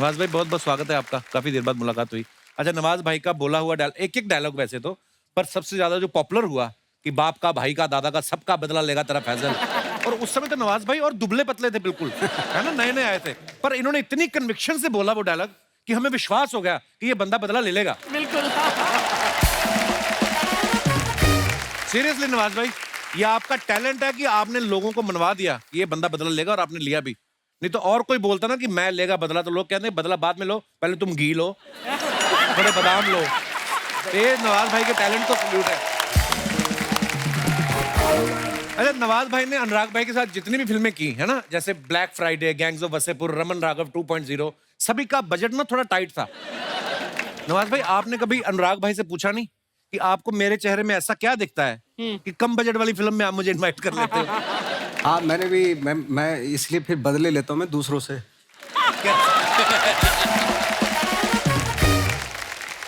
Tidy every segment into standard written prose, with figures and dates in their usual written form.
नवाज भाई बहुत बहुत स्वागत है आपका। काफी देर बाद मुलाकात हुई। अच्छा, नवाज भाई का बोला हुआ एक एक डायलॉग वैसे तो, पर सबसे ज्यादा जो पॉपुलर हुआ कि बाप का, भाई का, दादा का, सबका बदला लेगा तेरा फैजल। और उस समय तो नवाज भाई और दुबले पतले थे बिल्कुल, है ना, नए नए आए थे, पर इन्होंने इतनी कन्विक्शन से बोला वो डायलॉग कि हमें विश्वास हो गया कि ये बंदा बदला ले लेगा। बिल्कुल। सीरियसली नवाज भाई, ये आपका टैलेंट है कि आपने लोगों को मनवा दिया कि ये बंदा बदला लेगा और आपने लिया भी। नहीं तो और कोई बोलता ना कि मैं लेगा बदला, तो लोग कहते हैं बदला बाद में लो, पहले तुम घी लो, थोड़े बादाम लो। ये नवाज भाई के टैलेंट को सल्यूट है। अच्छा, नवाज भाई ने अनुराग भाई के साथ जितनी भी फिल्में की है ना, जैसे black Friday, gangs of Wasseypur, Raman Raghav 2.0, सभी का बजट ना थोड़ा टाइट था। नवाज भाई, आपने कभी अनुराग भाई से पूछा नहीं कि आपको मेरे चेहरे में ऐसा क्या दिखता है कि कम बजट वाली फिल्म में आप मुझे इनवाइट कर लेते हो? हाँ, मैंने भी मैं इसलिए फिर बदले लेता हूँ मैं दूसरों से।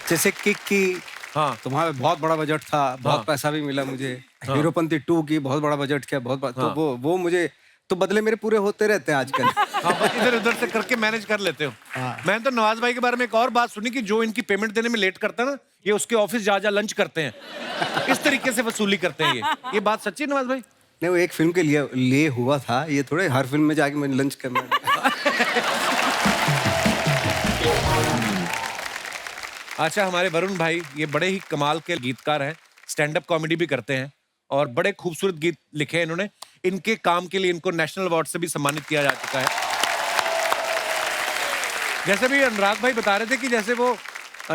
जैसे किक की, हाँ, तुम्हारा बहुत बड़ा बजट था, बहुत हाँ, पैसा भी मिला मुझे। हीरोपंती 2 की बहुत बड़ा बजट किया, तो वो मुझे तो बदले मेरे पूरे होते रहते हैं आजकल। हाँ, इधर उधर से करके मैनेज कर लेते हो। हाँ। मैंने तो नवाज भाई के बारे में एक और बात सुनी कि जो इनकी पेमेंट देने में लेट करता है ना, ये उसके ऑफिस जा जा लंच करते हैं। इस तरीके से वसूली करते हैं ये बात सच्ची है नवाज भाई? नहीं, वो एक फिल्म के लिए हुआ था, ये थोड़े हर फिल्म में जाके मैंने लंच करना। अच्छा, हमारे वरुण भाई ये बड़े ही कमाल के गीतकार हैं, स्टैंड अप कॉमेडी भी करते हैं और बड़े खूबसूरत गीत लिखे हैं इन्होंने। इनके काम के लिए इनको नेशनल अवार्ड से भी सम्मानित किया जा चुका है। जैसे भी अनुराग भाई बता रहे थे कि जैसे वो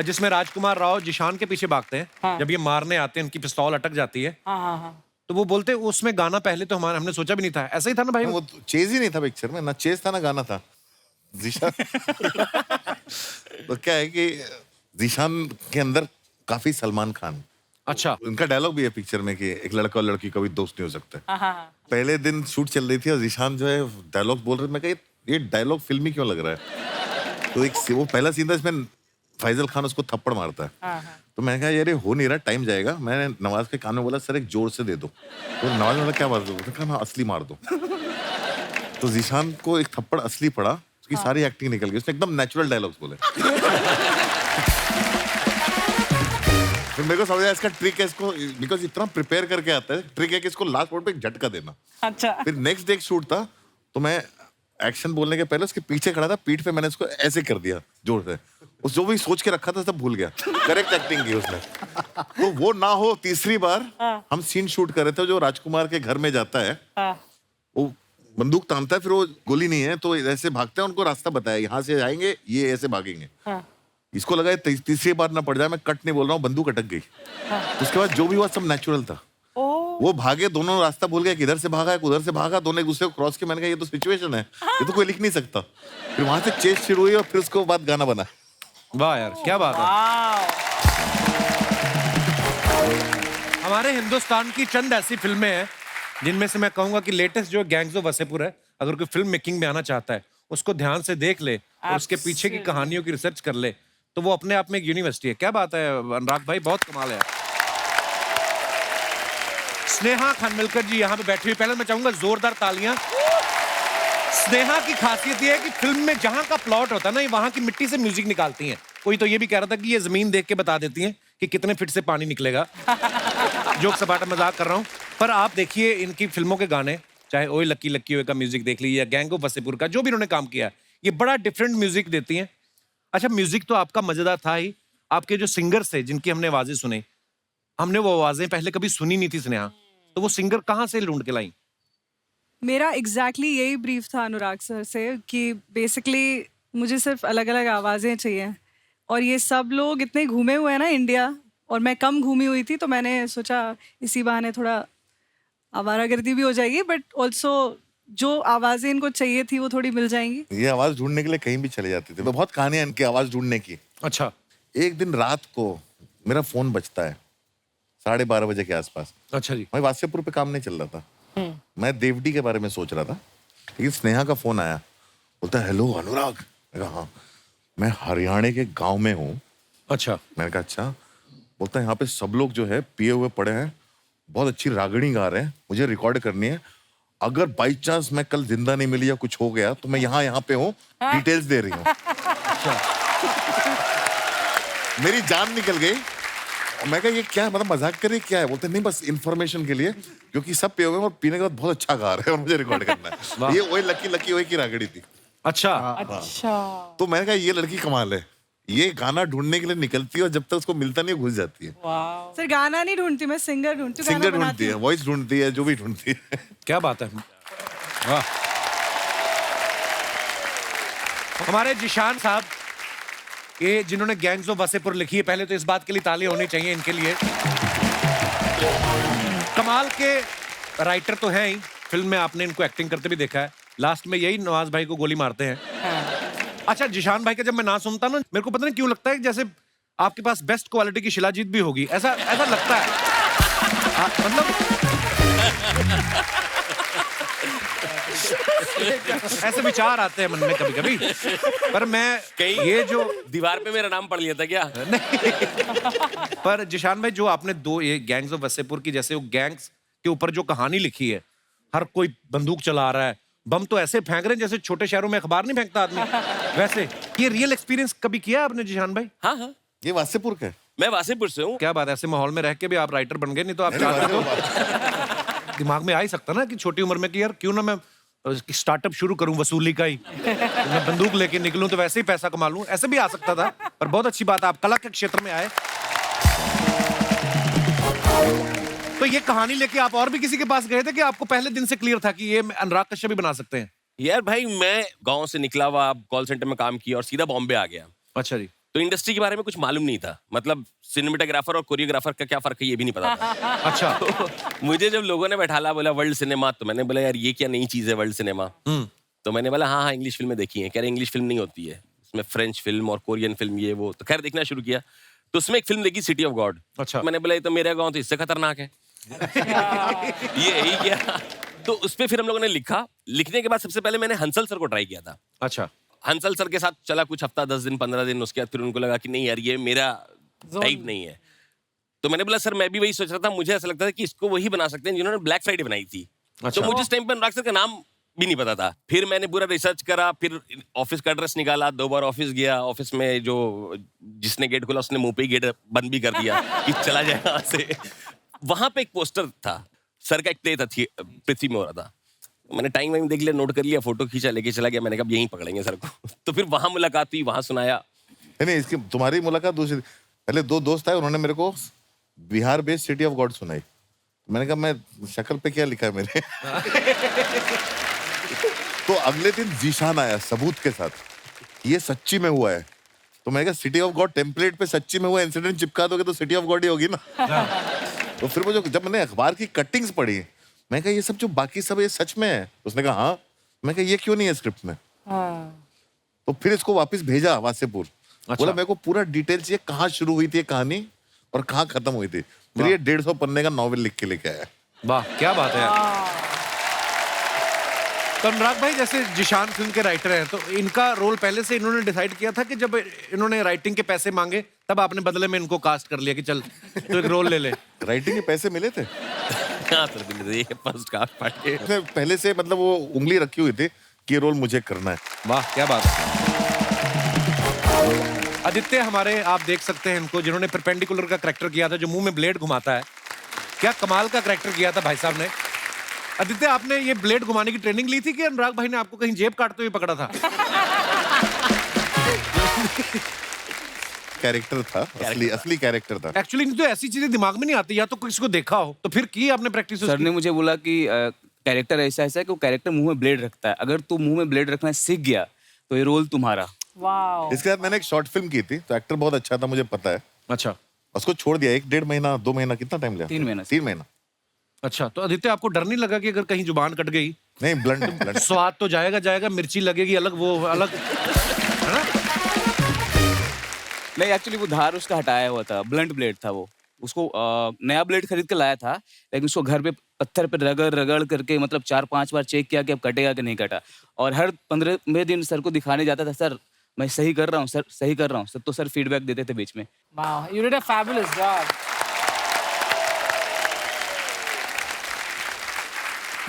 जिसमें राजकुमार राव जिशान के पीछे भागते हैं, हाँ। जब ये मारने आते हैं, उनकी पिस्तौल अटक जाती है, हाँ। तो वो बोलते हैं उसमें गाना पहले तो हमने सोचा भी नहीं था। ऐसा ही था ना भाई? वो चेज ही नहीं था पिक्चर में, ना चेज था ना गाना था। जीशान तो क्या है कि जीशान के अंदर काफी सलमान खान, अच्छा, उनका डायलॉग भी है पिक्चर में कि एक लड़का और लड़की कभी दोस्त नहीं हो सकते। हाँ। पहले दिन शूट चल रही थी और जीशान जो है डायलॉग बोल रहे थे, मैं कहा ये डायलॉग फिल्मी क्यों लग रहा है? तो वो पहला सीन था इसमें फैजल खान उसको थप्पड़ मारता है। तो मैंने कहा यार ये हो नहीं रहा, टाइम जाएगा। मैंने नवाज के कान में बोला सर एक जोर से दे दो, तो नवाज ने बोला क्या मार दो? मैंने कहा हाँ असली मार दो। तो जीशान को एक थप्पड़ असली पड़ा, उसकी सारी एक्टिंग निकल गई, उसने एकदम नेचुरल डायलॉग्स बोले। फिर मेरे को समझ आया इसका ट्रिक है, इसको बिकॉज इतना प्रिपेयर करके आता है, ट्रिक है कि इसको लास्ट मोड पे एक झटका देना। अच्छा। फिर नेक्स्ट डे एक शूट था, तो मैं एक्शन बोलने के पहले उसके पीछे खड़ा था, पीठ पे मैंने उसको ऐसे कर दिया जोर से, उस जो भी सोच के रखा था सब भूल गया। करेक्ट एक्टिंग की उसने। तो वो ना हो तीसरी बार हम सीन शूट कर रहे थे, जो राजकुमार के घर में जाता है, वो बंदूक तानता है, फिर वो गोली नहीं है तो ऐसे भागते हैं, उनको रास्ता बताया यहाँ से जाएंगे, ये ऐसे भागेंगे। इसको लगा तीसरी बार ना पड़ जाए, मैं कट नहीं बोल रहा हूँ, बंदूक अटक गई। उसके बाद जो भी हुआ सब नेचुरल था। वो भागे, दोनों रास्ता भूल गए, किधर से भागा है उधर से भागा, दोनों एक दूसरे को क्रॉस किया। मैंने कहा ये तो सिचुएशन है, ये तो कोई लिख नहीं सकता। फिर वहां से चेस शुरू हुई और फिर उसके बाद गाना बना। वाह यार, क्या बात है। हमारे हिंदुस्तान की चंद ऐसी फिल्में हैं जिनमें से मैं कहूंगा कि लेटेस्ट जो गैंग्स ऑफ वसेपुर है, अगर कोई फिल्म मेकिंग में आना चाहता है, उसको ध्यान से देख ले और उसके पीछे की कहानियों की रिसर्च कर ले, तो वो अपने आप में एक यूनिवर्सिटी है। क्या बात है अनुराग भाई, बहुत कमाल है। स्नेहा खानविलकर जी यहाँ पे बैठी हुई, पहले मैं चाहूंगा जोरदार तालियां। स्नेहा की खासियत ये है कि फिल्म में जहां का प्लॉट होता है ना, ये वहां की मिट्टी से म्यूजिक निकालती हैं। कोई तो ये भी कह रहा था कि ये जमीन देख के बता देती हैं कि कितने फीट से पानी निकलेगा। जोक सपाटा मजाक कर रहा हूं, पर आप देखिए इनकी फिल्मों के गाने, चाहे ओए लक्की लक्की ओए का म्यूजिक देख लीजिए या गैंग ऑफ वसेपुर का, जो भी इन्होंने काम किया, ये बड़ा डिफरेंट म्यूजिक देती हैं। अच्छा, म्यूजिक तो आपका मजेदार था ही, आपके जो सिंगर्स थे जिनकी हमने आवाजें सुनी, हमने वो आवाजें पहले कभी सुनी नहीं थी स्नेहा, तो वो सिंगर कहाँ से ढूंढ के लाई? मेरा एग्जैक्टली यही ब्रीफ था अनुराग सर से कि बेसिकली मुझे सिर्फ अलग अलग आवाज़ें चाहिए, और ये सब लोग इतने घूमे हुए हैं ना इंडिया, और मैं कम घूमी हुई थी, तो मैंने सोचा इसी बहाने थोड़ा आवारागर्दी भी हो जाएगी, बट ऑल्सो जो आवाज़ें इनको चाहिए थी वो थोड़ी मिल जाएंगी। ये आवाज ढूंढने के लिए कहीं भी चले जाते थे, बहुत कहानियां इनकी आवाज ढूंढने की। अच्छा, एक दिन रात को मेरा फोन बजता है 12:30 बजे के आसपास। अच्छा जी। मैं वासेपुर पे काम नहीं चल रहा था, मैं देवडी के बारे में सोच रहा था, लेकिन स्नेहा का फोन आया, बोलता है हेलो अनुराग। मैं कहा हाँ, मैं हरियाणा के गांव में हूँ। अच्छा। मैंने कहा अच्छा। बोलता है यहाँ पे सब लोग जो है पिए हुए पड़े हैं, बहुत अच्छी रागणी गा रहे हैं, मुझे रिकॉर्ड करनी है, अगर बाई चांस मैं कल जिंदा नहीं मिली या कुछ हो गया तो मैं यहाँ पे हूँ, डिटेल्स दे रही हूँ। मेरी जान निकल गई। और मैं कहा ये क्या है, मतलब मजाक कर रही क्या है? बोलते नहीं बस इन्फॉर्मेशन के लिए, क्योंकि सब पिए हुए हैं और पीने के बाद बहुत अच्छा गा रहे हैं और मुझे रिकॉर्ड करना है। ये वही लकी वही की रागड़ी थी। अच्छा। तो मैंने कहा ये लड़की कमाल है, ये गाना ढूंढने के लिए निकलती है और जब तक उसको मिलता नहीं घुस जाती है। सर गाना नहीं ढूंढती, मैं सिंगर ढूंढती हूँ, सिंगर गाना ढूंढती बनाती है, हूँ। वॉइस ढूंढती है, जो भी ढूंढती है। क्या बात है, वाह। हमारे जिशान साहब, ये जिन्होंने गैंग्स ऑफ वासेपुर लिखी है, पहले तो इस बात के लिए ताली होनी चाहिए इनके लिए। कमाल के राइटर तो हैं ही, फिल्म में आपने इनको एक्टिंग करते भी देखा है। लास्ट में यही नवाज भाई को गोली मारते हैं। अच्छा, जिशान भाई का जब मैं नाम सुनता ना, मेरे को पता नहीं क्यों लगता है जैसे आपके पास बेस्ट क्वालिटी की शिलाजीत भी होगी, ऐसा ऐसा लगता है। मतलब ऐसे विचार आते हैं मन में कभी कभी, पर मैं कहीं ये जो दीवार पे मेरा नाम पढ़ लिया था क्या? नहीं, पर जिशान भाई जो आपने दो ये गैंग्स ऑफ वसेपुर की, जैसे वो गैंग्स के ऊपर जो कहानी लिखी है, हर कोई बंदूक चला रहा है, बम तो ऐसे फेंक रहे हैं जैसे छोटे शहरों में अखबार नहीं फेंकता आदमी, वैसे ये रियल एक्सपीरियंस कभी किया आपने जिशान भाई? हाँ हाँ, ये वासेपुर का है। मैं वासेपुर से हूँ। क्या बात है, ऐसे माहौल में रह के भी आप राइटर बन गए, नहीं तो आप चाहते तो दिमाग में आ ही सकता ना कि छोटी उम्र में कि यार क्यों ना मैं स्टार्टअप शुरू करूं वसूली का ही, मैं बंदूक लेके निकलूं तो वैसे ही पैसा कमा लूं, ऐसे भी आ सकता था। पर बहुत अच्छी बात है आप कला के क्षेत्र में आए। तो ये कहानी लेके आप और भी किसी के पास गए थे कि आपको पहले दिन से क्लियर था कि ये अनुराग कश्यप भी बना सकते हैं? यार भाई, मैं गांव से निकला हुआ, कॉल सेंटर में काम किया और सीधा बॉम्बे आ गया। अच्छा जी। तो इंडस्ट्री के बारे में कुछ मालूम नहीं था, मतलब सिनेमेटोग्राफर और कोरियोग्राफर का क्या फर्क है ये भी नहीं पता था। अच्छा। तो मुझे जब लोगों ने बैठाला, बोला वर्ल्ड सिनेमा, तो मैंने बोला यार ये क्या नई चीज है वर्ल्ड सिनेमा। तो मैंने बोला हाँ हाँ इंग्लिश फिल्में देखी हैं। कह रहे इंग्लिश फिल्म नहीं होती है, उसमें फ्रेंच फिल्म और कोरियन फिल्म ये वो। तो खैर देखना शुरू किया, तो उसमें एक फिल्म देखी सिटी ऑफ गॉड। अच्छा। मैंने बोला ये तो मेरा गाँव तो इससे खतरनाक है। ये ही क्या। तो उस पर फिर हम लोगों ने लिखा। लिखने के बाद सबसे पहले मैंने हंसल सर को ट्राई किया था। अच्छा। हंसल सर के साथ चला कुछ हफ्ता, 10 दिन, 15 दिन। उसके बाद फिर उनको लगा कि नहीं यार ये मेरा टाइप नहीं है। तो मैंने बोला सर मैं भी वही सोच रहा था, मुझे ऐसा लगता था कि इसको वही बना सकते हैं जिन्होंने ब्लैक फ्राइडे बनाई थी। अच्छा। तो मुझे उस टाइम पे अनुराग सर का नाम भी नहीं पता था। फिर मैंने पूरा रिसर्च करा, फिर ऑफिस का एड्रेस निकाला, 2 बार ऑफिस गया। ऑफिस में जो जिसने गेट खोला उसने मुंह पे ही गेट बंद भी कर दिया कि चला जाए यहाँ से। वहां पे एक पोस्टर था, सर का एक प्ले था, पृथ्वी में हो रहा था। मैंने टाइम वाइम देख लिया, नोट कर लिया, फोटो खींचा, लेके चला गया। मैंने कहा यहीं पकड़ेंगे सर को। तो फिर वहां मुलाकात हुई, वहां सुनाया। नहीं इसकी तुम्हारी मुलाकात दूसरी। पहले 2 दोस्त आए, उन्होंने मेरे को Bihar based city of God सुनाई। मैंने कहा मैं शक्ल पे क्या लिखा है मेरे। तो अगले दिन जीशान आया सबूत के साथ, ये सच्ची में हुआ है। तो मैंने कहा सिटी ऑफ गॉड टेम्पलेट पे सच्ची में हुआ इंसिडेंट चिपका दोगे तो सिटी ऑफ गॉड ही होगी ना। तो फिर वो जब मैंने अखबार की कटिंग्स पढ़ी, मैं कहा ये सब जो बाकी सब ये सच में है। उसने कहा हाँ। मैं कहा ये क्यों नहीं है स्क्रिप्ट में? तो फिर इसको वापस भेजा वासेपुर। बोला मेरे को पूरा डिटेल चाहिए, कहाँ शुरू हुई थी ये कहानी और कहाँ खत्म हुई थी। फिर ये 150 पन्ने का नॉवेल लिख के लेके आया। वाह क्या बात है यार। तो अनुराग भाई जैसे जिशान फिल्म के राइटर हैं, तो इनका रोल पहले से इन्होंने डिसाइड किया था कि जब इन्होंने राइटिंग के पैसे मांगे तब आपने बदले में इनको कास्ट कर लिया कि चल तो एक रोल ले ले? राइटिंग के पैसे मिले थे। हाँ सर, ये फर्स्ट कास्ट पार्ट के उसने पहले से मतलब वो उंगली रखी हुई थी कि ये रोल मुझे करना है। वाह क्या बात है। आदित्य हमारे, आप देख सकते हैं इनको, जिन्होंने परपेंडिकुलर का कैरेक्टर किया था जो मुंह में ब्लेड घुमाता है। क्या कमाल का कैरेक्टर किया था भाई साहब ने। आदित्य आपने ये ब्लेड घुमाने की ट्रेनिंग ली थी कि अनुराग भाई ने आपको कहीं जेब काटते हुए पकड़ा था? कैरेक्टर था, असली कैरेक्टर था। एक्चुअली तो ऐसी चीजें दिमाग में नहीं आती, या तो किसी को देखा हो तो फिर की आपने प्रैक्टिस? सर ने मुझे बोला कि कैरेक्टर ऐसा है कि वो कैरेक्टर मुंह में ब्लेड रखता है, अगर तू मुंह में ब्लेड रखना सीख गया तो ये रोल तुम्हारा। इसके बाद मैंने एक शॉर्ट फिल्म की थी, तो एक्टर बहुत अच्छा था, मुझे पता है। अच्छा। उसको छोड़ दिया 1-1.5 महीना 2 महीना, कितना टाइम लिया? 3 महीना। 3 महीना। अच्छा, तो आदित्य आपको डर नहीं लगा कि अगर कहीं जुबान कट गई? नहीं, ब्लंट स्वाद तो जाएगा, मिर्ची लगेगी अलग, वो अलग है ना? नहीं, एक्चुअली वो धार उसका हटाया हुआ था, ब्लंट ब्लेड था वो। उसको नया ब्लेड खरीद के लाया था, लेकिन उसको घर पे पत्थर पे रगड़ करके मतलब 4-5 बार चेक किया कि अब कटेगा कि नहीं कटा। और हर 15वें दिन सर को दिखाने जाता था, सर मैं सही कर रहा हूँ, सर सही कर रहा हूँ सर। तो सर फीडबैक देते थे बीच में। Wow, you did a fabulous job.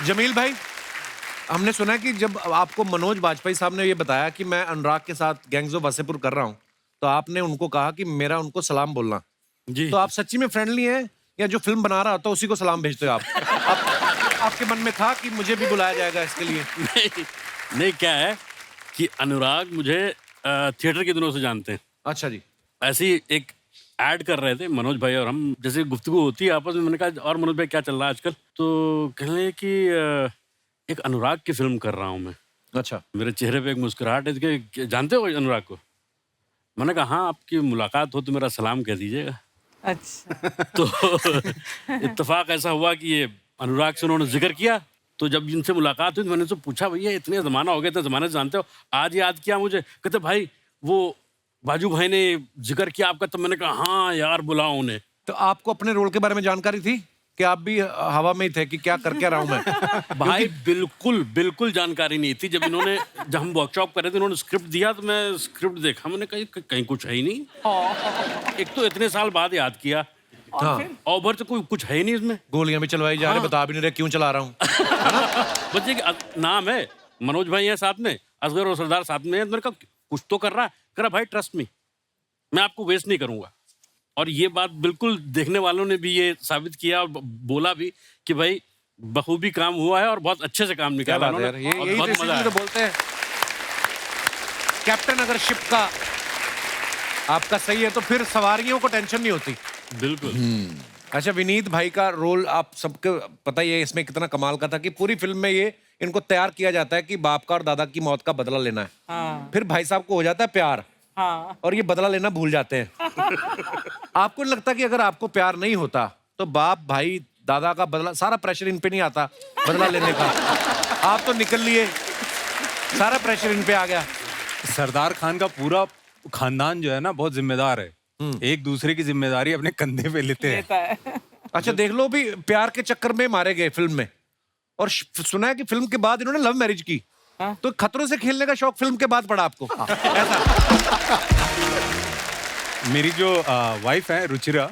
Jameel भाई, हमने सुना है कि जब आपको मनोज बाजपेयी साहब ने ये बताया कि मैं अनुराग के साथ गैंग्स ऑफ वासेपुर कर रहा हूँ, तो आपने उनको कहा कि मेरा उनको सलाम बोलना। जी। तो आप सच्ची में फ्रेंडली हैं या जो फिल्म बना रहा होता है उसी को सलाम भेजते हो आप? आपके मन में था कि मुझे भी बुलाया जाएगा इसके लिए? नहीं, क्या है कि अनुराग मुझे थिएटर के दिनों से जानते हैं। अच्छा जी। ऐसे ही एक ऐड कर रहे थे मनोज भाई और हम, जैसे गुफ्तगू होती है आपस में, मैंने कहा और मनोज भाई क्या चल रहा है आजकल, तो कहने लगे कि एक अनुराग की फिल्म कर रहा हूँ मैं। अच्छा। मेरे चेहरे पे एक मुस्कुराहट है कि जानते हो अनुराग को? मैंने कहा हाँ, आपकी मुलाकात हो तो मेरा सलाम कह दीजिएगा। अच्छा। तो इत्तेफाक ऐसा हुआ कि ये अनुराग से उन्होंने जिक्र किया, तो जब इनसे मुलाकात हुई तो मैंने उनसे पूछा, भैया इतने ज़माना हो गया, इतने ज़माने से जानते हो, आज याद किया मुझे? कहते भाई वो बाजू भाई ने जिक्र किया आपका, तो मैंने कहा हाँ यार बुलाओ उन्हें। तो आपको अपने रोल के बारे में जानकारी थी कि आप भी हवा में ही थे कि क्या कर क्या रहा हूं मैं? भाई बिल्कुल बिल्कुल जानकारी नहीं थी। जब हम वर्कशॉप कर रहे थे, इन्होंने स्क्रिप्ट दिया तो मैं स्क्रिप्ट देखा, मैंने कहा कहीं कुछ है ही नहीं। एक तो इतने साल बाद याद किया, हाँ। और भर तो कोई कुछ है ही नहीं इसमें। गोलियां भी चलवाई जा रही, बता भी नहीं रहे क्यों चला रहा हूँ। बस ये कि नाम है, मनोज भाई है साथ में, असगर और सरदार साथ में है, तो मैंने कहा कुछ तो कर रहा है। कह रहा भाई ट्रस्ट मी, मैं आपको वेस्ट नहीं करूंगा। और ये बात बिल्कुल देखने वालों ने भी ये साबित किया और बोला भी कि भाई बखूबी काम हुआ है और बहुत अच्छे से काम निकाला क्या बात है यार, उन्होंने, और यही बहुत तो मजा इसीलिए तो आया। बोलते हैं कैप्टन अगर शिप का आपका सही है तो फिर सवारियों को टेंशन नहीं होती। बिल्कुल। अच्छा, विनीत भाई का रोल आप सबको पता ही है इसमें कितना कमाल का था कि पूरी फिल्म में ये इनको तैयार किया जाता है कि बाप का और दादा की मौत का बदला लेना है। हाँ। फिर भाई साहब को हो जाता है प्यार, हाँ। और ये बदला लेना भूल जाते हैं। आपको नहीं लगता कि अगर आपको प्यार नहीं होता तो बाप भाई दादा का बदला, सारा प्रेशर इन पे नहीं आता बदला लेने का? आप तो निकल लिए, सारा प्रेशर इन पे आ गया। सरदार खान का पूरा खानदान जो है ना बहुत जिम्मेदार है, एक दूसरे की जिम्मेदारी अपने कंधे पे लेते हैं। लेता है। अच्छा, देख लो भी प्यार के चक्कर में मारे गए फिल्म में, और सुना है कि फिल्म के बाद इन्होंने लव मैरिज की। हाँ? तो खतरों से खेलने का शौक फिल्म के बाद पड़ा आपको? ऐसा? मेरी जो वाइफ है रुचिरा,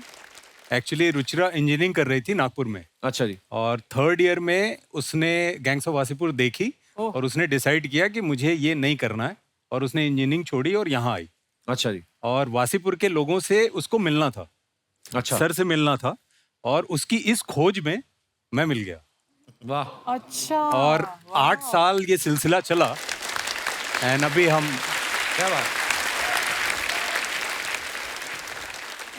एक्चुअली रुचिरा इंजीनियरिंग कर रही थी नागपुर में, अच्छा जी। और थर्ड ईयर में उसने गैंग्स ऑफ वासेपुर देखी और उसने डिसाइड किया कि मुझे ये नहीं करना है, और उसने इंजीनियरिंग छोड़ी और यहाँ आई। अच्छा जी। और वासीपुर के लोगों से उसको मिलना था, अच्छा। सर से मिलना था, और उसकी इस खोज में मैं मिल गया। वाह। अच्छा। और 8 साल ये सिलसिला चला, एंड अभी हम, क्या बात।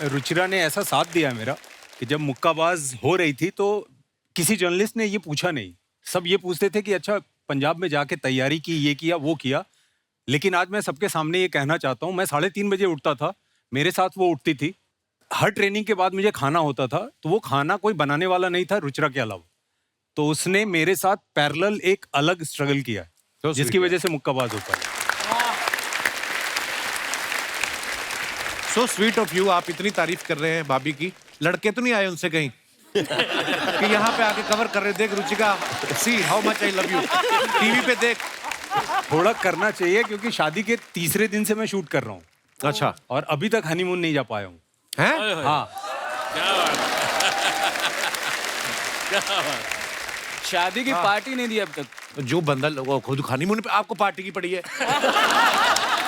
रुचिरा ने ऐसा साथ दिया मेरा कि जब मुक्काबाज हो रही थी तो किसी जर्नलिस्ट ने ये पूछा नहीं, सब ये पूछते थे कि अच्छा पंजाब में जाके तैयारी की, ये किया वो किया। लेकिन आज मैं सबके सामने ये कहना चाहता हूँ, मैं 3:30 बजे उठता था, मेरे साथ वो उठती थी, हर ट्रेनिंग के बाद मुझे खाना होता था, तो वो खाना कोई बनाने वाला नहीं था रुचिरा के अलावा, तो उसने मेरे साथ पैरेलल एक अलग स्ट्रगल किया तो जिसकी वजह से मुक्काबाज हो पाया। So sweet of you. आप इतनी तारीफ कर रहे हैं भाभी की, लड़के तो नहीं आए उनसे कहीं कि यहाँ पे आके कवर कर रहे, देख Ruchika, see how much I love you, TV पे देख। थोड़ा करना चाहिए क्योंकि शादी के तीसरे दिन से मैं शूट कर रहा हूँ। अच्छा। और अभी तक हनीमून नहीं जा पाया हूँ। हैं? हाँ, क्या बात क्या बात। शादी की पार्टी नहीं दी अब तक। जो बंदा वो खुद हनीमून पे, आपको पार्टी की पड़ी है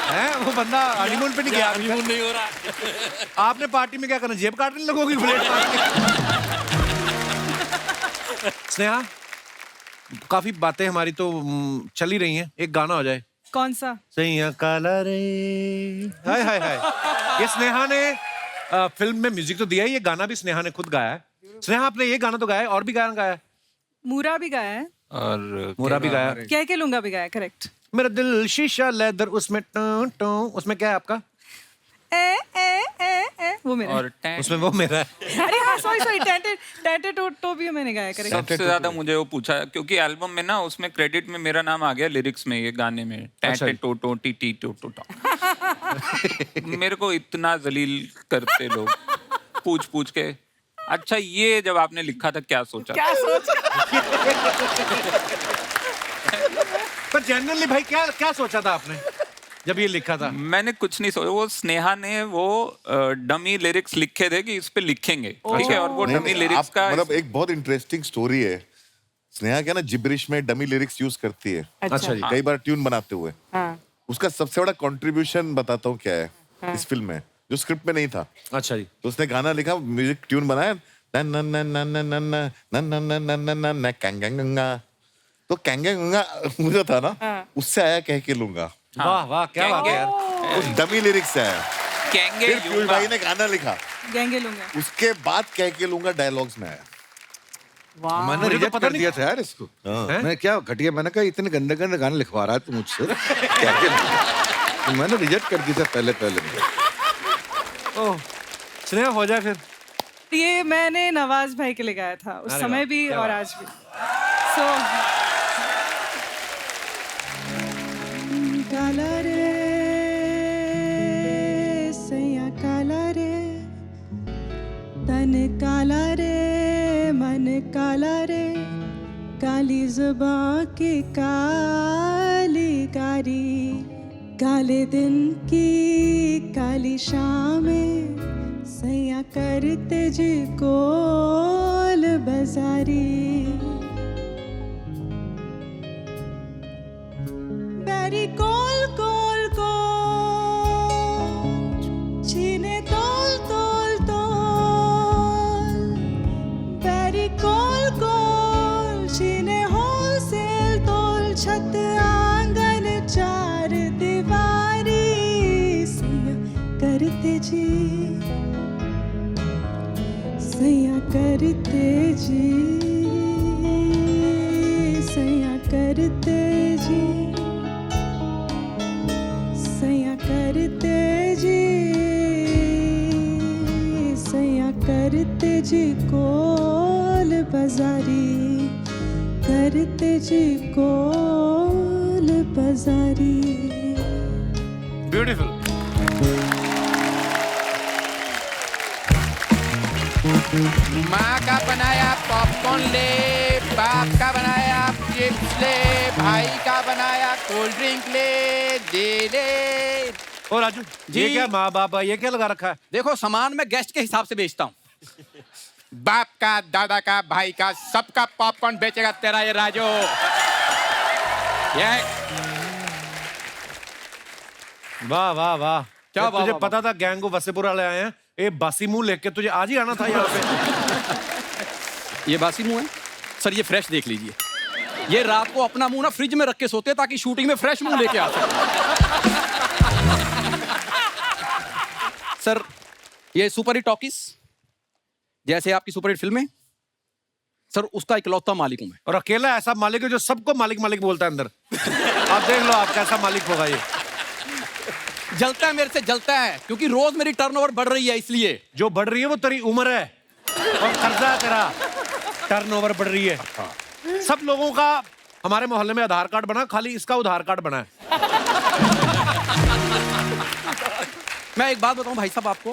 हैं? वो बंदा हनीमून पे नहीं गया। हनीमून नहीं हो रहा। आपने पार्टी में क्या करना, जेब काटने लगोगी प्लेट मार के? स्नेहा, काफी बातें हमारी तो चल ही रही हैं, एक गाना हो जाए। कौन सा? सैया काला रे, हाय हाय हाय। ये स्नेहा ने फिल्म में म्यूजिक तो दिया है, ये गाना भी स्नेहा ने खुद गाया है। स्नेहा, आपने ये गाना तो गाया है, और भी गाना गाया है? मूरा भी गाया है, और मोरा भी गाया। कह के लूंगा भी गाया, करेक्ट। मेरा दिल शीशा लेदर, उसमें टों टों, उसमें क्या है आपका? ए ए ए ए वो मेरा और उसमें वो मेरा है। अरे हाँ, सॉरी टैंटे टैंटे टो भी मैंने गाया, करेक्ट। सबसे ज्यादा मुझे वो पूछा क्योंकि एल्बम में ना उसमें क्रेडिट में मेरा नाम आ गया लिरिक्स में, ये गाने में अच्छा। टैटे टो टो टी टी टो टो टो। मेरे को इतना जलील करते लोग पूछ पूछ के। अच्छा, ये जब आपने लिखा था क्या सोचा? क्या सोच? पर जनरली भाई क्या क्या सोचा था आपने जब ये लिखा था? मैंने कुछ नहीं सोचा, वो स्नेहा ने वो डमी लिरिक्स लिखे थे कि इस पे लिखेंगे, ठीक है, और वो नहीं, डमी नहीं, लिरिक्स आप- का मतलब एक बहुत इंटरेस्टिंग स्टोरी है स्नेहा क्या ना जिब्रिश में डमी लिरिक्स यूज करती है अच्छा जी। कई बार ट्यून बनाते हुए। हाँ। उसका सबसे बड़ा कंट्रीब्यूशन बताता हूँ क्या है इस फिल्म में, जो स्क्रिप्ट में नहीं था। अच्छा जी। तो उसने गाना लिखा, म्यूजिक ट्यून बनाया, न न न न न न न न न न न न न कैंगंगा। तो कैंगंगा मुझे था ना, उससे आया कह के लूंगा। वाह वाह, क्या बात है यार। उस डमी लिरिक्स से आया। कहेंगे फिर पीयूष भाई ने गाना लिखा, गैंगे लूंगा। उसके बाद कह के लूंगा डायलॉग्स में आया। मैंने मुझे तो रिजेक्ट पता कर नहीं- दिया था यार इसको। हैं? मैं क्या घटिया, मैंने कहा इतने गंदे गंदे गाने लिखवा रहा है तू मुझसे क्या क्या? तो मैंने रिजेक्ट कर दिया था पहले ओह, स्नेहा हो जाए फिर। ये मैंने नवाज भाई के लिए गाया था उस अरे समय वाह, भी क्या और बात। आज भी। सो काला रे सैया काला रे, तन काला रे मन काला रे, काली जुबां की काली कारी, काले दिन की काली शामें, सैया करते जी कोल बाजारी, बैरी कोल कोल कोल, छीने तोल तोल तोल, बैरी कोल कोल, छीने होलसेल तोल, छत आंगन चार दीवारी, सैया करते जी, सैया करते जी, सैया करते जी, सैया करते जी, सैया करते जी कोल बाजारी, करते जी कोल बाजारी। ब्यूटीफुल। माँ का बनाया पॉपकॉर्न ले, बाप का बनाया चिप्स ले, भाई का बनाया कोल्ड ड्रिंक ले, दे ले। ओ राजू, ये क्या माँ बाप, ये क्या लगा रखा है? देखो सामान मैं गेस्ट के हिसाब से बेचता हूँ। बाप का, दादा का, भाई का, सबका पॉपकॉर्न बेचेगा तेरा ये राजू। ये वाह वाह वाह, क्या वाह, तुझे वाह, पता था गैंग को वसेपुर वाले आए हैं? ए बासी मुंह लेके तुझे आज ही आना था यहाँ पे। ये बासी मुंह है सर, ये फ्रेश देख लीजिए। ये रात को अपना मुंह ना फ्रिज में रख के सोते ताकि शूटिंग में फ्रेश मुंह लेके आ सके। सर ये सुपर हिट टॉकीज जैसे आपकी सुपर हिट फिल्में, सर उसका इकलौता मालिक हूं मैं। और अकेला ऐसा मालिक है जो सबको मालिक मालिक बोलता है अंदर। आप देख लो आप कैसा मालिक होगा ये। जलता है मेरे से, जलता है क्योंकि रोज मेरी टर्नओवर बढ़ रही है इसलिए। जो बढ़ रही है वो तेरी उम्र है और कर्जा है तेरा, टर्नओवर बढ़ रही है। सब लोगों का हमारे मोहल्ले में आधार कार्ड बना, खाली इसका उधार कार्ड बना है। मैं एक बात बताऊं भाई साहब आपको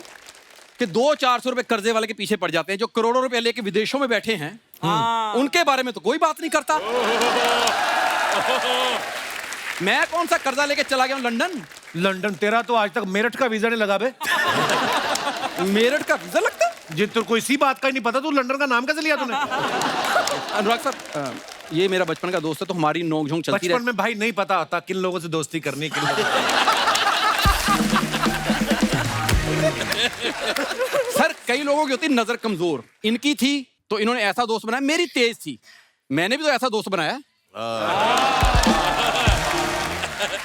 कि 200-400 रुपए कर्जे वाले के पीछे पड़ जाते हैं जो करोड़ों रुपए लेके विदेशों में बैठे हैं। उनके बारे में तो कोई बात नहीं करता। मैं कौन सा कर्जा लेके चला गया हूं लंदन। लंदन तेरा तो आज तक मेरठ का वीजा नहीं लगा बे। मेरठ का वीजा लगता है? जी तो कोई सी बात का ही नहीं पता, तू लंदन का नाम कैसे लिया तूने? अनुराग साहब ये मेरा बचपन का दोस्त है तो हमारी नोक-झोंक चलती बचपन में भाई नहीं पता होता किन लोगों से दोस्ती करनी है, किन लोगों से। सर कई लोगों की होती है नजर कमजोर, इनकी थी तो इन्होंने ऐसा दोस्त बनाया। मेरी तेज थी, मैंने भी तो ऐसा दोस्त बनाया।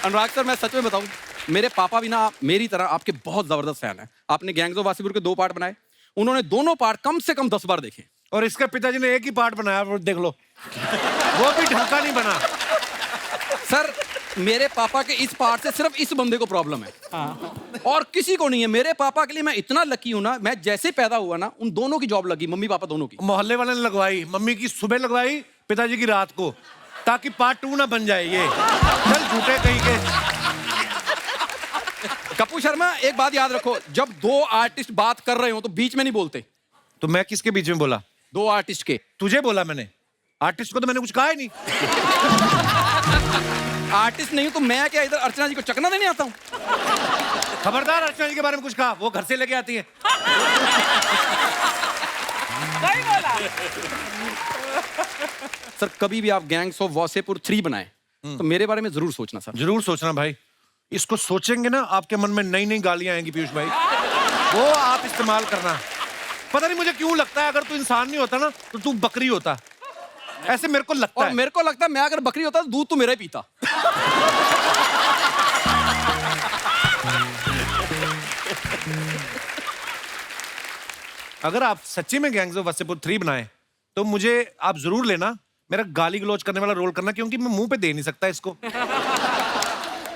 अनुराग सर मैं सच में बताऊं, मेरे पापा भी ना मेरी तरह आपके बहुत जबरदस्त फैन है। आपने गैंग्स ऑफ वासीपुर के 2 पार्ट बनाए, उन्होंने दोनों पार्ट कम से कम 10 बार देखे। और इसके पिताजी ने एक ही पार्ट बनाया, वो देख लो, वो भी ढंग का नहीं बना। सर मेरे पापा के इस पार्ट से सिर्फ इस बंदे को प्रॉब्लम है और किसी को नहीं है। मेरे पापा के लिए मैं इतना लकी हूं ना, मैं जैसे पैदा हुआ ना उन दोनों की जॉब लगी, मम्मी पापा दोनों की। मोहल्ले वाले ने लगवाई, मम्मी की सुबह लगवाई, पिताजी की रात को, ताकि पार्ट 2 ना बन जाए ये। चल झूठे कहीं के। कपूर शर्मा एक बात याद रखो, जब 2 आर्टिस्ट बात कर रहे हो तो बीच में नहीं बोलते। तो मैं किसके बीच में बोला? 2 आर्टिस्ट के। तुझे बोला मैंने, आर्टिस्ट को तो मैंने कुछ कहा ही नहीं। आर्टिस्ट नहीं हूं तो मैं क्या इधर अर्चना जी को चकना देने आता हूं? खबरदार अर्चना जी के बारे में कुछ कहा, वो घर से लेके आती है। सर कभी भी आप गैंग्स ऑफ वासेपुर 3 बनाए तो मेरे बारे में जरूर सोचना सर। जरूर सोचना भाई, इसको सोचेंगे ना आपके मन में नई नई गालियां आएंगी पीयूष भाई, वो आप इस्तेमाल करना। पता नहीं मुझे क्यों लगता है अगर तू इंसान नहीं होता ना तो तू बकरी होता, ऐसे मेरे को लगता और है। मेरे को लगता है मैं अगर बकरी होता तो दूध तो मेरा ही पीता। अगर आप सच्ची में गैंग्स ऑफ वासेपुर 3 बनाए तो मुझे आप जरूर लेना, मेरा गाली गलौज करने वाला रोल करना, क्योंकि मैं मुंह पे दे नहीं सकता इसको।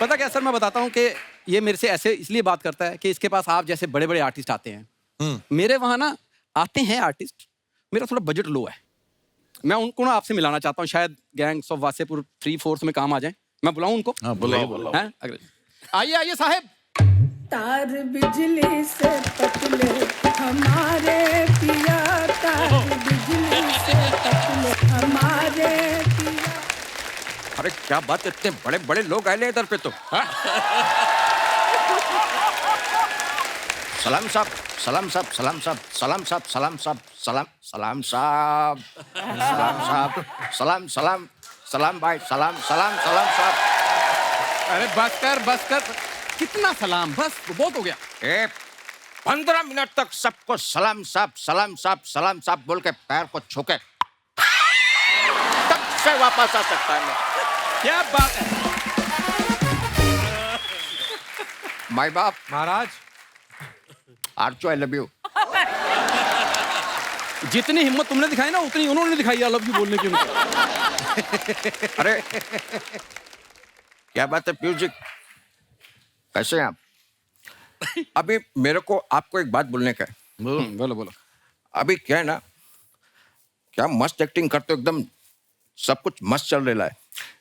पता क्या सर, मैं बताता हूँ कि ये मेरे से ऐसे इसलिए बात करता है कि इसके पास आप जैसे बड़े बड़े आर्टिस्ट आते हैं। मेरे वहां ना आते हैं आर्टिस्ट, मेरा थोड़ा बजट लो है। मैं उनको ना आपसे मिलाना चाहता हूँ, शायद गैंग्स ऑफ वासेपुर 3/4 में काम आ जाए। मैं बुलाऊं उनको? हाँ बुलाओ। हैं? आइए आइए साहब। तार बिजली से पतले हमारे पिया, तार बिजली से पतले हमारे पिया। अरे क्या बात, इतने बड़े बड़े लोग आए इधर पे तो। सलाम साहब, सलाम साहब, सलाम साहब, सलाम साहब, सलाम साहब, सलाम सलाम साहब, सलाम साहब, सलाम सलाम सलाम भाई, सलाम सलाम सलाम साहब। अरे बस कर, कितना सलाम, बस बहुत हो गया। 15 मिनट तक सबको सलाम साहब, सलाम साहब, सलाम साहब बोल के पैर को छूके तब से वापस आ सकता है मैं। क्या बात है माई बाप महाराज, आर्चो आई लव यू। जितनी हिम्मत तुमने दिखाई ना उतनी उन्होंने दिखाई आई लव यू बोलने की उनको। अरे क्या बात है पीयूष जी, कैसे हैं आप? अभी मेरे को आपको एक बात बोलने का है। बोलो बोलो। अभी क्या है ना, क्या मस्त एक्टिंग करते हो, एकदम सब कुछ मस्त चल रहा है,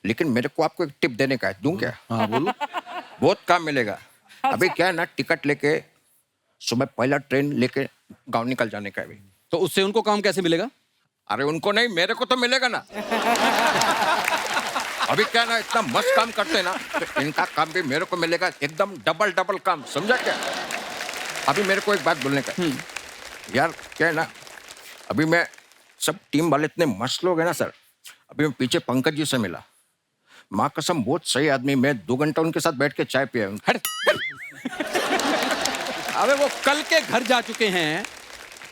लेकिन मेरे को आपको एक टिप देने का है, दूं क्या? हाँ बोलो। बहुत काम मिलेगा। अभी क्या है ना, टिकट लेके सुबह पहला ट्रेन लेके गांव निकल जाने का है अभी। तो उससे उनको काम कैसे मिलेगा? अरे उनको नहीं, मेरे को तो मिलेगा ना। अभी क्या है ना, इतना मस्त काम करते हैं ना, तो इनका काम भी मेरे को मिलेगा, एकदम डबल डबल काम, समझा क्या? अभी मेरे को एक बात बोलने का है। यार क्या है ना, अभी मैं सब टीम वाले इतने मस्त लोग हैं ना सर। अभी मैं पीछे पंकज जी से मिला, माँ कसम बहुत सही आदमी, मैं 2 घंटा उनके साथ बैठ के चाय पिया। अबे वो कल के घर जा चुके हैं,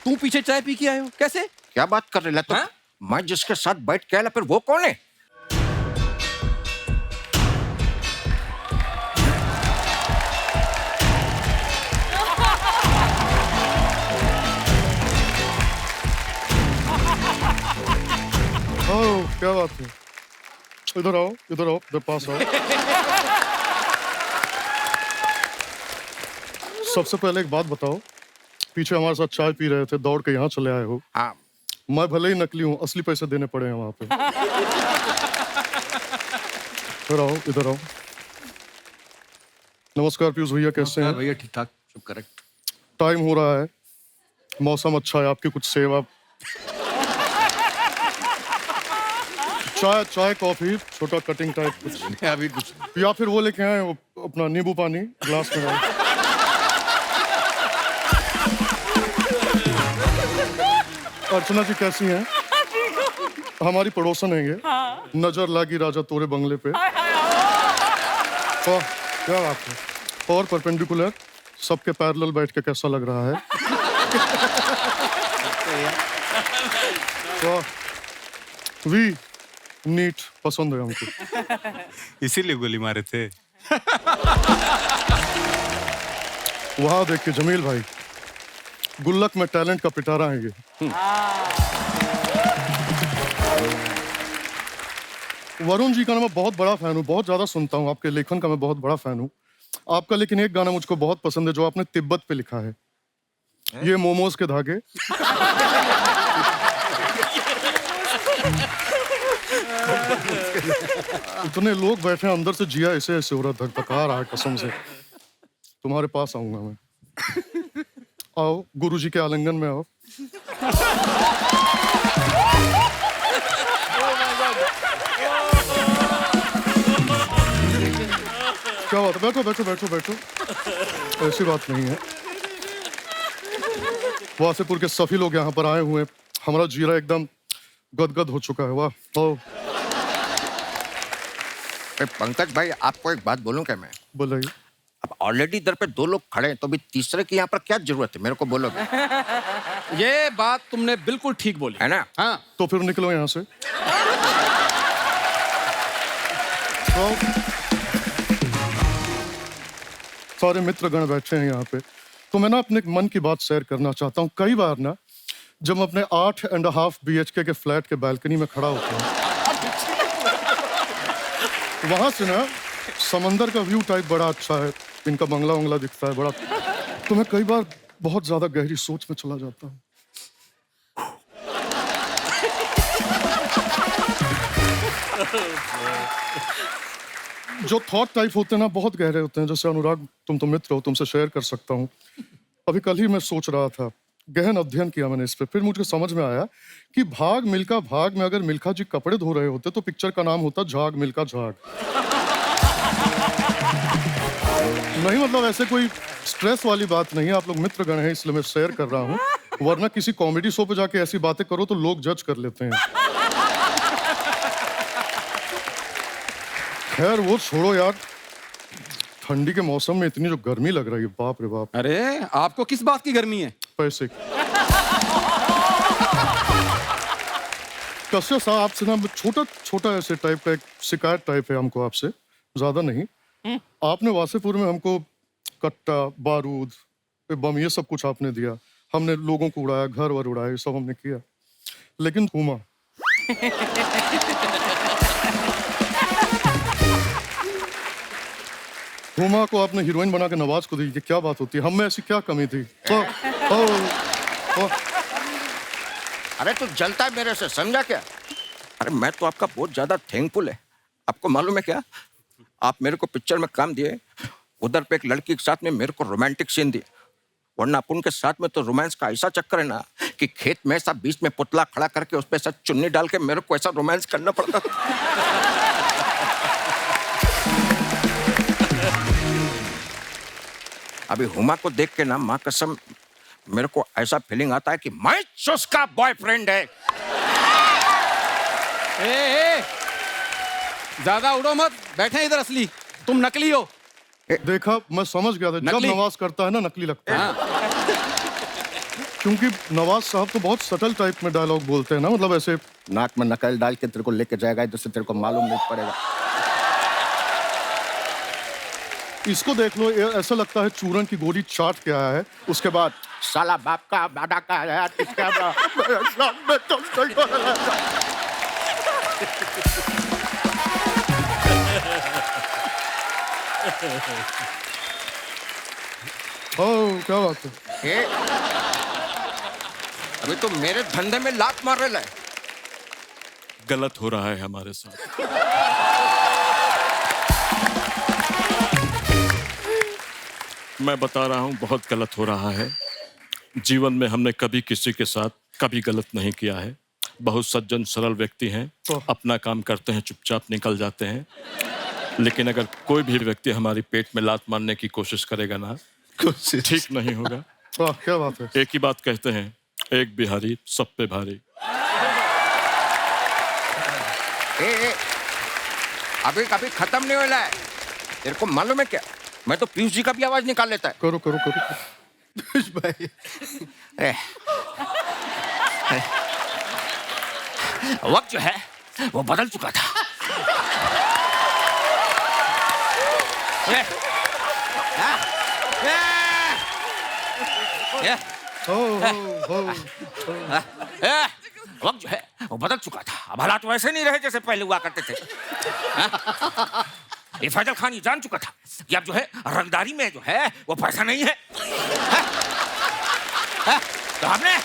तू पीछे चाय पी के आए हो, कैसे? क्या बात कर रहे तो मैं जिसके साथ बैठ के आया फिर वो कौन है? क्या बात है, इधर आओ, इधर पास आओ। सबसे पहले एक बात बताओ, पीछे हमारे साथ चाय पी रहे थे, दौड़ के यहाँ चले आए हो। हाँ। मैं भले ही नकली हूँ, असली पैसे देने पड़े हैं वहां पे। इधर आओ। नमस्कार पीयूष भैया, कैसे हैं? भैया ठीक ठाक, सब करेक्ट। टाइम हो रहा है, मौसम अच्छा है, आपकी कुछ सेवा, चाय कॉफी, छोटा कटिंग टाइप कुछ अभी कुछ, या फिर वो लेके आए अपना नींबू पानी ग्लास में। अर्चना जी कैसी हैं? हमारी पड़ोसन है ये। नजर लागी राजा तोरे बंगले पे। क्या बात है। और परपेंडिकुलर सबके पैरेलल बैठ के कैसा लग रहा है? वी नीट पसंद है हमको। इसीलिए गोली मारे थे। वहां देखिए जमील भाई, गुल्लक में टैलेंट का पिटारा है ये। वरुण जी का ना मैं बहुत बड़ा फैन हूँ, बहुत ज्यादा सुनता हूँ, आपके लेखन का मैं बहुत बड़ा फैन हूँ आपका। लेकिन एक गाना मुझको बहुत पसंद है जो आपने तिब्बत पे लिखा है, ये मोमोज के धागे। इतने लोग बैठे हैं, अंदर से जिया ऐसे ऐसे हो रहा, धक धका रहा है, कसम से। तुम्हारे पास आऊंगा मैं। आओ गुरुजी के आलिंगन में आओ। क्या बात है, बैठो बैठो बैठो बैठो, ऐसी बात नहीं है। वासेपुर के सभी लोग यहाँ पर आए हुए हैं, हमारा जीरा एकदम गदगद हो चुका है। वाह ओ पंकज भाई, आपको एक बात बोलूं क्या मैं? बोलिए। अब ऑलरेडी इधर पे 2 लोग खड़े हैं, तो भी तीसरे की यहाँ पर क्या जरूरत है? मेरे को बोलो। ये बात तुमने बिल्कुल ठीक बोली है ना? हाँ। तो फिर निकलो यहाँ से। तो सारे मित्रगण बैठे हैं यहाँ पे, तो मैं ना अपने मन की बात शेयर करना चाहता हूँ। कई बार ना जब मैं अपने 8.5 BHK के फ्लैट के बालकनी में खड़ा होता हूँ, वहां से ना समंदर का व्यू टाइप बड़ा अच्छा है, इनका बंगला वंगला दिखता है बड़ा, तो मैं कई बार बहुत ज्यादा गहरी सोच में चला जाता हूँ। जो थॉट टाइप होते हैं ना बहुत गहरे होते हैं। जैसे अनुराग, तुम तो मित्र हो, तुमसे शेयर कर सकता हूँ। अभी कल ही मैं सोच रहा था, गहन अध्ययन किया मैंने इस पे, फिर मुझे समझ में आया कि भाग मिल्खा भाग में अगर मिल्खा जी कपड़े धो रहे होते तो पिक्चर का नाम होता झाग मिल्खा झाग। नहीं मतलब ऐसे कोई स्ट्रेस वाली बात नहीं है, आप लोग मित्रगण हैं इसलिए मैं शेयर कर रहा हूँ, वरना किसी कॉमेडी शो पे जाके ऐसी बातें करो तो लोग जज कर लेते हैं। खैर वो छोड़ो यार, ठंडी के मौसम में इतनी जो गर्मी लग रही है, बाप रे बाप। अरे आपको किस बात की गर्मी है? पैसे की। कश्यप साहब, आपसे ना छोटा छोटा ऐसे टाइप का एक शिकायत टाइप है हमको आपसे, ज्यादा नहीं। आपने वासेपुर में हमको कट्टा, बारूद, बम, ये सब कुछ आपने दिया, हमने लोगों को उड़ाया, घर वर उड़ाया, ये सब हमने किया, लेकिन हुमा हुमा को आपने हीरोइन बना के नवाज को दी, ये क्या बात होती है? हम में ऐसी क्या कमी थी? अरे तू जलता है मेरे से, समझा क्या? अरे मैं तो आपका बहुत ज्यादा थैंकफुल है। आपको मालूम है क्या, आप मेरे को पिक्चर में काम दिए, उधर पे एक लड़की के साथ में मेरे को रोमांटिक सीन दिए, वरना अपन के साथ में तो रोमांस का ऐसा चक्कर है ना कि खेत में ऐसा बीच में पुतला खड़ा करके उस पे ऐसा चुन्नी डाल के मेरे को ऐसा रोमांस करना पड़ता था। अभी हुमा को देख के ना माँ कसम मेरे को ऐसा फीलिंग आता है कि मैं उसका बॉयफ्रेंड है। ए, ज्यादा उड़ो मत, बैठे इधर, असली तुम नकली हो। देखा, मैं समझ गया था, जब नवाज करता है ना नकली लगता है। क्योंकि नवाज साहब तो बहुत सटल टाइप में डायलॉग बोलते हैं ना, मतलब ऐसे नाक में नकल डाल के तेरे को लेके जाएगा इधर से, तेरे को मालूम नहीं पड़ेगा। इसको देख लो, ऐसा लगता है चूरन की गोली चाट के आया है, उसके बाद साला बाप का दादा का है, इसका क्या बात है? अभी तो मेरे धंधे में लात मार रहा है। गलत हो रहा है हमारे साथ। मैं बता रहा हूं, बहुत गलत हो रहा है। जीवन में हमने कभी किसी के साथ कभी गलत नहीं किया है। बहुत सज्जन सरल व्यक्ति हैं, अपना काम करते हैं, चुपचाप निकल जाते हैं। लेकिन अगर कोई भी व्यक्ति हमारी पेट में लात मारने की कोशिश करेगा ना, ठीक नहीं होगा। क्या बात है? एक ही बात कहते हैं, एक बिहारी सब पे भारी। अभी कभी खत्म नहीं होला है। तेरे को मालूम है क्या, मैं तो पीयूष जी का भी आवाज निकाल लेता है। करो करो करो पीयूष भाई, वक्त जो है वो बदल चुका था। वक्त जो है वो बदल चुका था। अब हालात वैसे नहीं रहे जैसे पहले हुआ करते थे। ये फैजल खान ये जान चुका था कि अब जो है रंगदारी में जो है वो पैसा नहीं है। तो हमने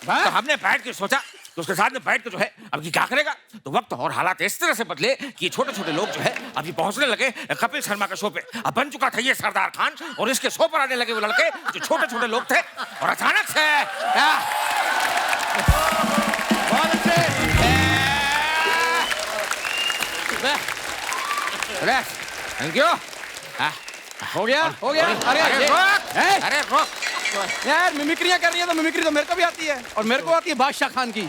तो हमने बैठ के सोचा, तो उसके साथ में बैठ के जो है अब ये क्या करेगा। तो वक्त और हालात इस तरह से बदले कि छोटे छोटे लोग जो है अभी पहुंचने लगे कपिल शर्मा के शो पे। अब बन चुका था ये सरदार खान, और इसके शो पर आने लगे वो लड़के जो छोटे छोटे लोग थे। और अचानक से थैंक यू। हो गया, हो गया। अरे रोक, अरे रोक। यार मिमिक्रियां कर रही है तो मिमिक्री तो मेरे को भी आती है, और मेरे को आती है बादशाह खान की।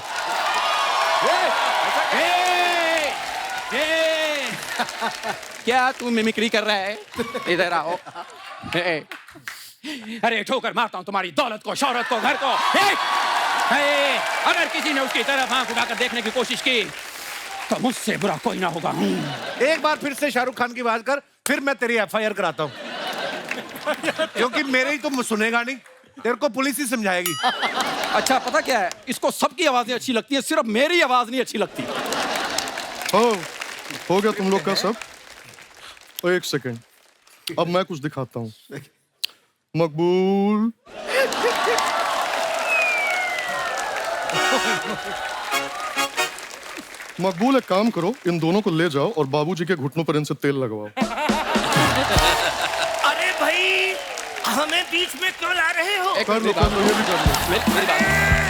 क्या तू मिमिक्री कर रहा है? इधर आओ। अरे ठोकर मारता हूँ तुम्हारी दौलत को, शौहरत को, घर को। अगर किसी ने उसकी तरफ आंख उठाकर देखने की कोशिश की तो मुझसे बुरा कोई ना होगा। एक बार फिर से शाहरुख खान की बात कर, फिर मैं तेरी FIR कराता हूँ। क्योंकि मेरे ही तो सुनेगा नहीं, तेरे को पुलिस ही समझाएगी। अच्छा पता क्या है, इसको सबकी आवाजें अच्छी लगती हैं, सिर्फ मेरी आवाज नहीं अच्छी लगती। हो गया तुम लोग का सब? एक सेकेंड, अब मैं कुछ दिखाता हूँ। मकबूल, मकबूल एक काम करो, इन दोनों को ले जाओ और बाबूजी के घुटनों पर इनसे तेल लगवाओ। अरे भाई, हमें बीच में क्यों ला रहे हो? कर लो, ये भी कर लो।